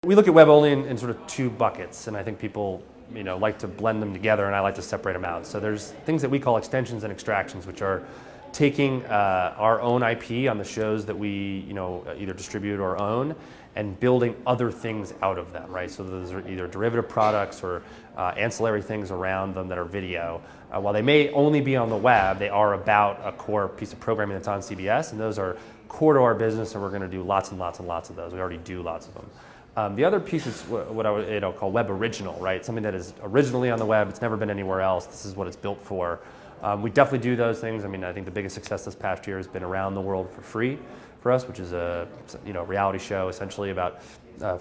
We look at web only in sort of two buckets, and I think people like to blend them together, and I like to separate them out. So there's things that we call extensions and extractions, which are taking our own IP on the shows that we either distribute or own, and building other things out of them, right? So those are either derivative products or ancillary things around them that are video. While they may only be on the web, they are about a core piece of programming that's on CBS, and those are core to our business, and we're going to do lots and lots and lots of those. We already do lots of them. The other piece is what I would call web original, right? Something that is originally on the web, it's never been anywhere else, this is what it's built for. We definitely do those things. I mean, I think the biggest success this past year has been Around the World for Free for us, which is a reality show essentially about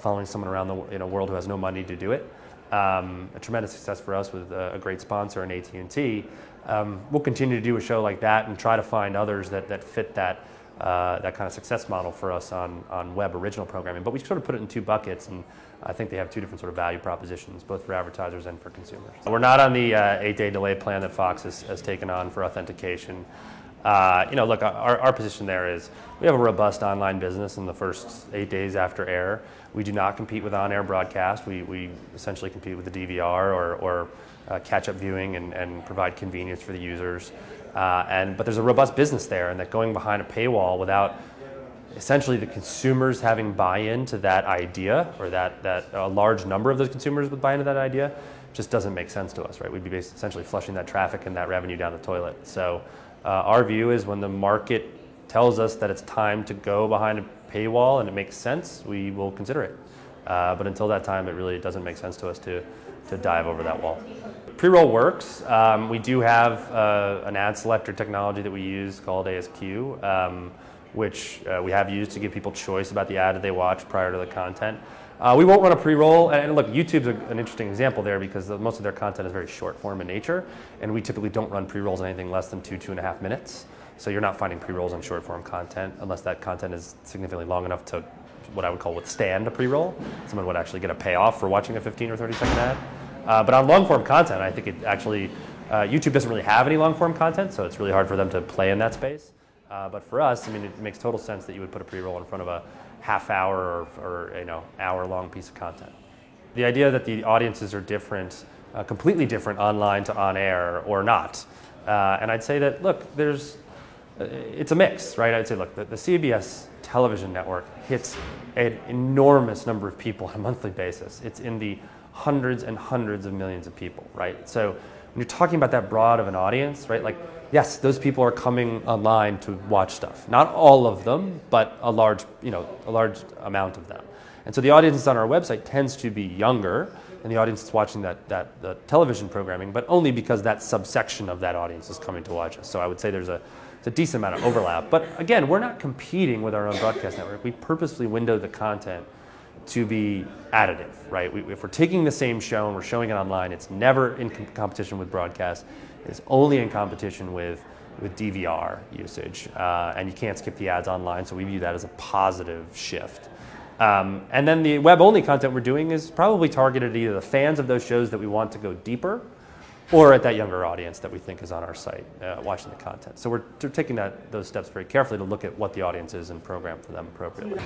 following someone around the world who has no money to do it. A tremendous success for us with a great sponsor in AT&T. We'll continue to do a show like that and try to find others that fit that kind of success model for us on web original programming. But we sort of put it in two buckets, and I think they have two different sort of value propositions, both for advertisers and for consumers. We're not on the 8-day delay plan that Fox has taken on for authentication. Look, our position there is we have a robust online business in the first 8 days after air. We do not compete with on-air broadcast. We essentially compete with the DVR or catch-up viewing and provide convenience for the users. But there's a robust business there, and that going behind a paywall without essentially the consumers having buy-in to that idea, or that a large number of those consumers would buy into that idea, just doesn't make sense to us, right? We'd be essentially flushing that traffic and that revenue down the toilet. So our view is when the market tells us that it's time to go behind a paywall and it makes sense, we will consider it. But until that time, it really doesn't make sense to us to dive over that wall. Pre-roll works. We do have an ad selector technology that we use called ASQ, which we have used to give people choice about the ad that they watch prior to the content. We won't run a pre-roll, and look, YouTube's an interesting example there because most of their content is very short form in nature, and we typically don't run pre-rolls on anything less than 2.5 minutes. So you're not finding pre-rolls on short form content unless that content is significantly long enough to what I would call withstand a pre-roll. Someone would actually get a payoff for watching a 15 or 30-second ad. But on long-form content, I think it actually, YouTube doesn't really have any long-form content, so it's really hard for them to play in that space. But for us, I mean, it makes total sense that you would put a pre-roll in front of a half-hour or hour-long piece of content. The idea that the audiences are different, completely different online to on-air or not. And I'd say that, look, it's a mix, right? I'd say, look, the CBS television network hits an enormous number of people on a monthly basis. It's in the hundreds and hundreds of millions of people, right? So when you're talking about that broad of an audience, right? Like, yes, those people are coming online to watch stuff. Not all of them, but a large amount of them. And so the audience that's on our website tends to be younger than the audience that's watching the television programming, but only because that subsection of that audience is coming to watch us. So I would say there's a decent amount of overlap. But again, we're not competing with our own broadcast network. We purposely window the content to be additive, right? If we're taking the same show and we're showing it online, it's never in competition with broadcast. It's only in competition with DVR usage. And you can't skip the ads online, so we view that as a positive shift. And then the web-only content we're doing is probably targeted at either the fans of those shows that we want to go deeper, or at that younger audience that we think is on our site watching the content. So we're taking those steps very carefully to look at what the audience is and program for them appropriately.